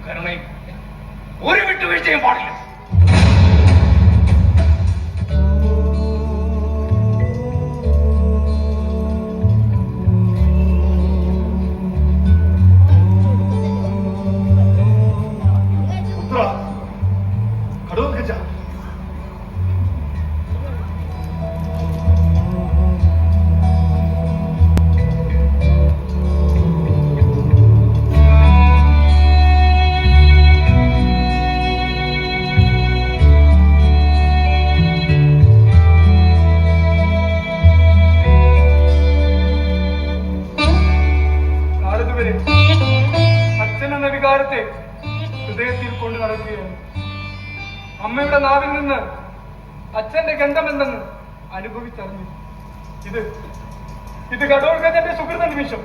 കരുണയും ഒരു വിട്ടുവീഴ്ചയും പാടില്ല. ഹൃദയത്തിൽ കൊണ്ട് നടക്കുകയാണ്. അമ്മയുടെ നാവിൽ നിന്ന് അച്ഛന്റെ ഗന്ധമെന്തെന്ന് അനുഭവിച്ചറിഞ്ഞു. ഇത് ഘടോത്കചന്റെ സുഹൃത നിമിഷം.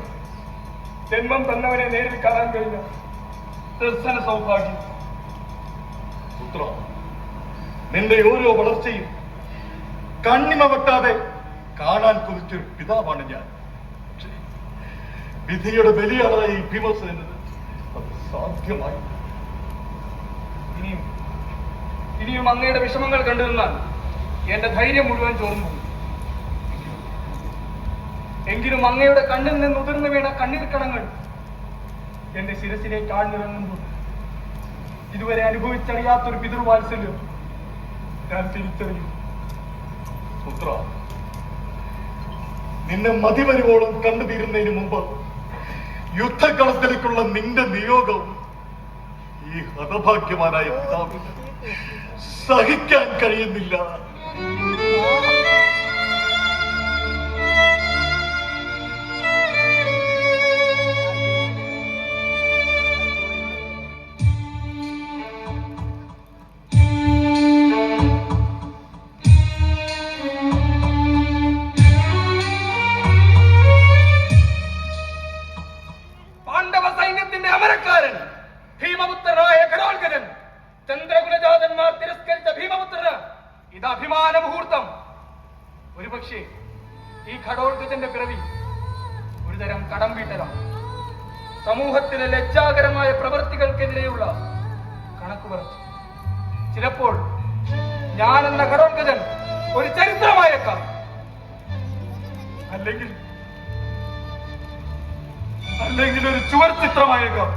ജന്മം തന്നവനെ നേരിൽ കാണാൻ കഴിഞ്ഞ ദർശന സൗഭാഗ്യം. പുത്ര, നിന്റെ ഓരോ വളർച്ചയും കണ്ണിമ വെട്ടാതെ കാണാൻ കൊതിച്ചൊരു പിതാവാണ് ഞാൻ. വിധിയുടെ ബലിയാളായി ഭീമസേനത് അത് സാധ്യമായി. ഇനിയും അങ്ങയുടെ വിഷമങ്ങൾ കണ്ടിരുന്നാൽ എന്റെ ധൈര്യം മുഴുവൻ ചോർന്നു. എങ്കിലും അങ്ങയുടെ കണ്ണിൽ നിന്ന് ഉതിർന്നു വീണ കണ്ണീർ കണങ്ങൾ എന്റെ ശിരസിലേക്ക് ആഴ്ന്നിറങ്ങുമ്പോൾ ഇതുവരെ അനുഭവിച്ചറിയാത്തൊരു പിതൃവാത്സല്യം ഞാൻ തിരിച്ചറിയും. പുത്ര, നിന്നെ മതിവരുവോളം കണ്ടുതീരുന്നതിന് മുമ്പ് യുദ്ധകളത്തിലേക്കുള്ള നിന്റെ നിയോഗം ഈ ഹതഭാഗ്യവാനായ പിതാവിന് സഹിക്കാൻ കഴിയുന്നില്ല. പാണ്ഡവ സൈന്യത്തിന്റെ അമരക്കാരൻ ഭീമപുത്രനായ ഘടോത്കചൻ, ചന്ദ്രകുലജാതന്മാർ തിരസ്കരിച്ച ഭീമപുത്രന് ഇത് അഭിമാന മുഹൂർത്തം. ഒരുപക്ഷെ ഈ ഘടോത്കചന്റെ പിറവി ഒരുതരം കടം വീട്ടലാണ്. സമൂഹത്തിലെ ലജ്ജാകരമായ പ്രവൃത്തികൾക്കെതിരെയുള്ള കണക്ക് പറച്ചു. ചിലപ്പോൾ ഞാനെന്ന ഘടോത്കചൻ ഒരു ചരിത്രമായേക്കാം, അല്ലെങ്കിൽ ഒരു ചുവർ ചിത്രമായേക്കാം.